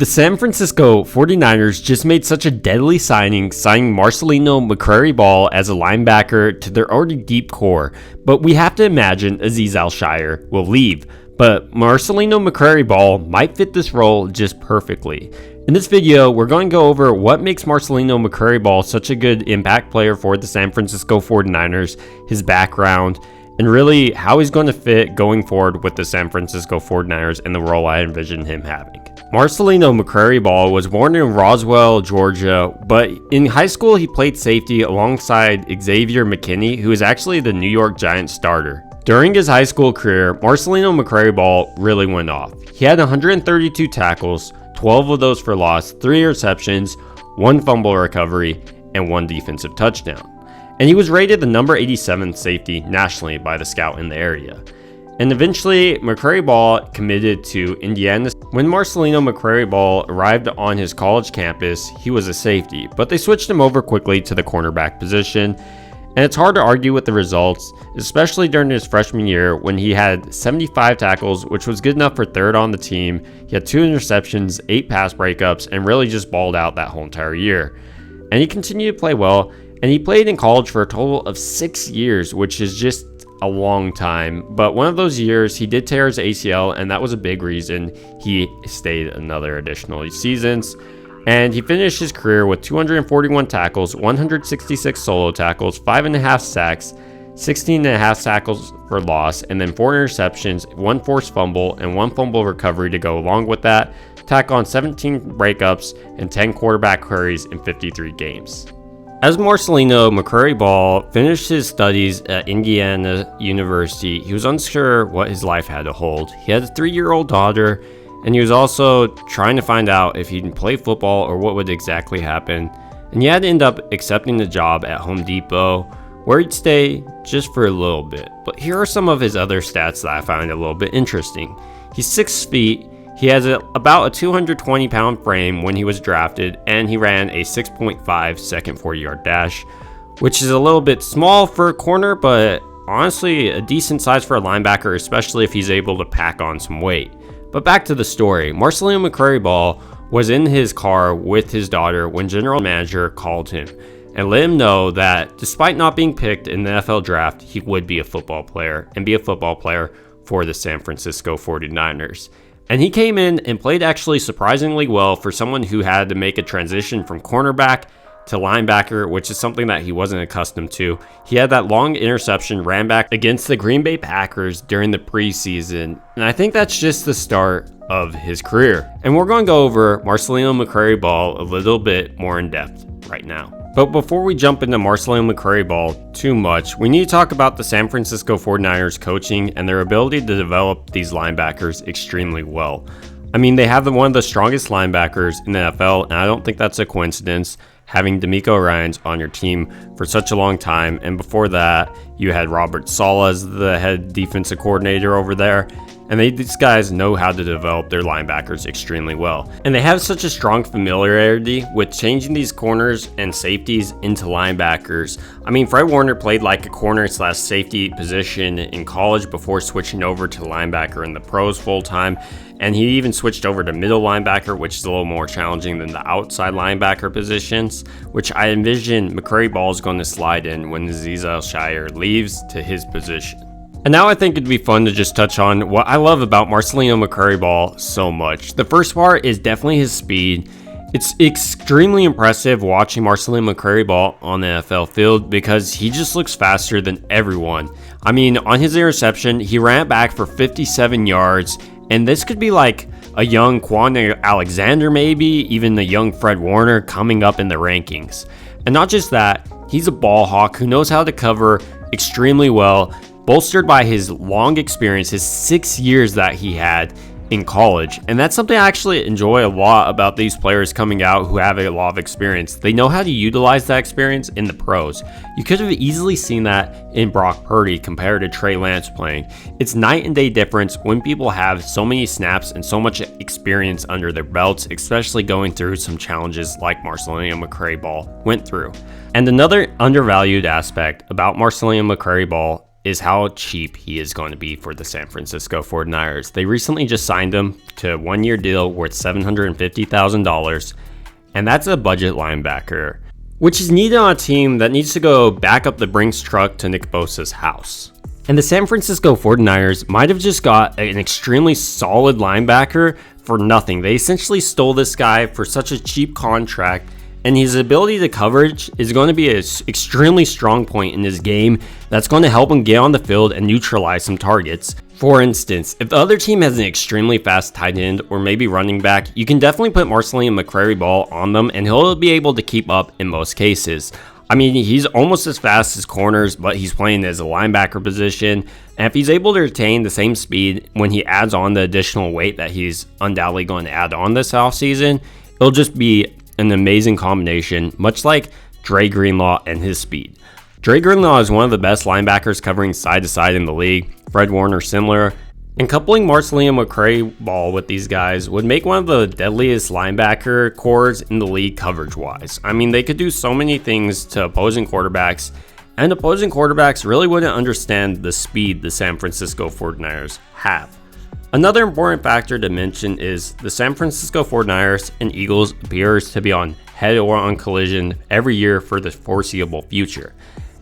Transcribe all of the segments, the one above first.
The San Francisco 49ers just made such a deadly signing Marcelino McCrary-Ball as a linebacker to their already deep core, but we have to imagine Azeez Al-Shaair will leave. But Marcelino McCrary-Ball might fit this role just perfectly. In this video, we're going to go over what makes Marcelino McCrary-Ball such a good impact player for the San Francisco 49ers, his background, and really how he's going to fit going forward with the San Francisco 49ers and the role I envision him having. Marcelino McCrary-Ball was born in Roswell, Georgia, but in high school he played safety alongside Xavier McKinney, who is actually the New York Giants starter. During his high school career, Marcelino McCrary-Ball really went off. He had 132 tackles, 12 of those for loss, 3 interceptions, 1 fumble recovery, and 1 defensive touchdown. And he was rated the number 87th safety nationally by the scout in the area. And eventually, McCrary-Ball committed to Indiana. When Marcelino McCrary-Ball arrived on his college campus, he was a safety, but they switched him over quickly to the cornerback position. And it's hard to argue with the results, especially during his freshman year when he had 75 tackles, which was good enough for third on the team. He had 2 interceptions, 8 pass breakups, and really just balled out that whole entire year. And he continued to play well, and he played in college for a total of 6 years, which is just a long time. But one of those years he did tear his ACL, and that was a big reason he stayed another additional seasons. And he finished his career with 241 tackles, 166 solo tackles, 5.5 sacks, 16.5 tackles for loss, and then 4 interceptions, 1 forced fumble, and 1 fumble recovery to go along with that. Tack on 17 breakups and 10 quarterback hurries in 53 games. As Marcelino McCrary-Ball finished his studies at Indiana University, he was unsure what his life had to hold. He had a 3-year-old daughter, and he was also trying to find out if he'd play football or what would exactly happen. And he had to end up accepting the job at Home Depot, where he'd stay just for a little bit. But here are some of his other stats that I find a little bit interesting. He's 6 feet. He has about a 220-pound frame when he was drafted, and he ran a 6.5 second 40-yard dash, which is a little bit small for a corner, but honestly a decent size for a linebacker, especially if he's able to pack on some weight. But back to the story. Marcelino McCrary-Ball was in his car with his daughter when general manager called him and let him know that despite not being picked in the NFL draft, he would be a football player and be a football player for the San Francisco 49ers. And he came in and played actually surprisingly well for someone who had to make a transition from cornerback to linebacker, which is something that he wasn't accustomed to. He had that long interception ran back against the Green Bay Packers during the preseason, and I think that's just the start of his career. And we're going to go over Marcelino McCrary-Ball a little bit more in depth right now. But before we jump into Marcelino McCrary-Ball too much, we need to talk about the San Francisco 49ers coaching and their ability to develop these linebackers extremely well. I mean, they have one of the strongest linebackers in the NFL, and I don't think that's a coincidence, having D'Amico Ryans on your team for such a long time. And before that, you had Robert Saleh as the head defensive coordinator over there. And these guys know how to develop their linebackers extremely well. And they have such a strong familiarity with changing these corners and safeties into linebackers. I mean, Fred Warner played like a corner/safety position in college before switching over to linebacker in the pros full time. And he even switched over to middle linebacker, which is a little more challenging than the outside linebacker positions, which I envision McCrary-Ball is going to slide in when Azeez Al-Shaair leaves to his position. And now I think it'd be fun to just touch on what I love about Marcelino McCrary-Ball so much. The first part is definitely his speed. It's extremely impressive watching Marcelino McCrary-Ball on the NFL field because he just looks faster than everyone. I mean, on his interception, he ran back for 57 yards, and this could be like a young Quan Alexander, maybe even a young Fred Warner coming up in the rankings. And not just that, he's a ball hawk who knows how to cover extremely well, bolstered by his long experience, his 6 years that he had in college. And that's something I actually enjoy a lot about these players coming out who have a lot of experience. They know how to utilize that experience in the pros. You could have easily seen that in Brock Purdy compared to Trey Lance playing. It's night and day difference when people have so many snaps and so much experience under their belts, especially going through some challenges like Marcelino McCrary-Ball went through. And another undervalued aspect about Marcelino McCrary-Ball is how cheap he is going to be for the San Francisco 49ers. They recently just signed him to a 1-year deal worth $750,000, and that's a budget linebacker, which is needed on a team that needs to go back up the Brinks truck to Nick Bosa's house. And the San Francisco 49ers might have just got an extremely solid linebacker for nothing. They essentially stole this guy for such a cheap contract, and his ability to coverage is going to be an extremely strong point in his game that's going to help him get on the field and neutralize some targets. For instance, if the other team has an extremely fast tight end or maybe running back, you can definitely put Marceline McCrary-Ball on them and he'll be able to keep up in most cases. I mean, he's almost as fast as corners, but he's playing as a linebacker position. And if he's able to retain the same speed when he adds on the additional weight that he's undoubtedly going to add on this offseason, it'll just be an amazing combination, much like Dre Greenlaw and his speed. Dre Greenlaw is one of the best linebackers covering side to side in the league. Fred Warner similar. And coupling Marceline McCrary-Ball with these guys would make one of the deadliest linebacker cores in the league coverage-wise. I mean, they could do so many things to opposing quarterbacks, and opposing quarterbacks really wouldn't understand the speed the San Francisco 49ers have. Another important factor to mention is the San Francisco 49ers and Eagles appears to be on head-on collision every year for the foreseeable future.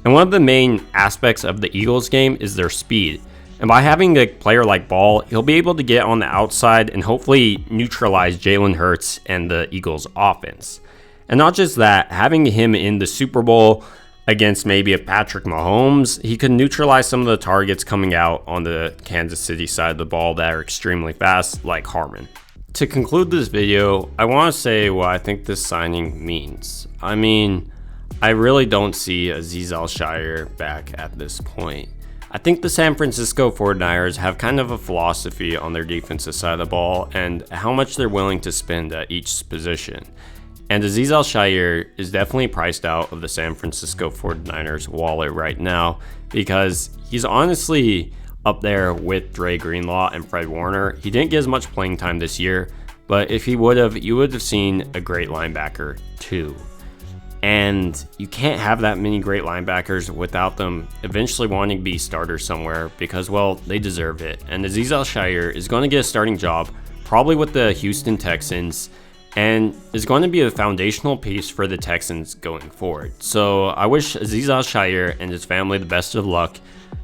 And one of the main aspects of the Eagles game is their speed. And by having a player like Ball, he'll be able to get on the outside and hopefully neutralize Jalen Hurts and the Eagles offense. And not just that, having him in the Super Bowl against maybe a Patrick Mahomes, he could neutralize some of the targets coming out on the Kansas City side of the ball that are extremely fast, like Harmon. To conclude this video, I want to say what I think this signing means. I mean, I really don't see Azeez Al-Shaair back at this point. I think the San Francisco 49ers have kind of a philosophy on their defensive side of the ball and how much they're willing to spend at each position. And Azeez Al-Shaair is definitely priced out of the San Francisco 49ers wallet right now because he's honestly up there with Dre Greenlaw and Fred Warner. He didn't get as much playing time this year, but if he would have, you would have seen a great linebacker too. And you can't have that many great linebackers without them eventually wanting to be starters somewhere because, well, they deserve it. And Azeez Al-Shaair is going to get a starting job, probably with the Houston Texans, and is going to be a foundational piece for the Texans going forward. So I wish Azeez Al-Shaair and his family the best of luck,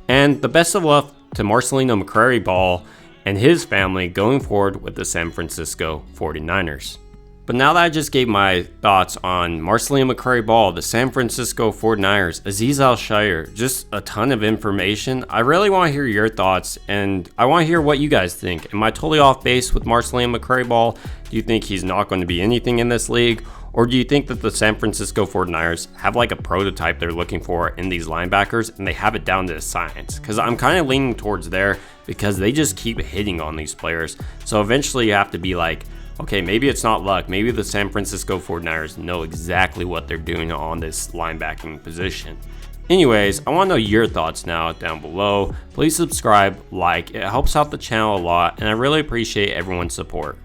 and the best of luck to Marcelino McCrary-Ball and his family going forward with the San Francisco 49ers. But now that I just gave my thoughts on Marceline McCrary-Ball, the San Francisco 49ers, Azeez Al-Shaair, just a ton of information, I really want to hear your thoughts and I want to hear what you guys think. Am I totally off base with Marceline McCrary-Ball? Do you think he's not going to be anything in this league? Or do you think that the San Francisco 49ers have like a prototype they're looking for in these linebackers and they have it down to a science? Because I'm kind of leaning towards there because they just keep hitting on these players. So eventually you have to be like, okay, maybe it's not luck. Maybe the San Francisco 49ers know exactly what they're doing on this linebacking position. Anyways, I want to know your thoughts now down below. Please subscribe, like, it helps out the channel a lot, and I really appreciate everyone's support.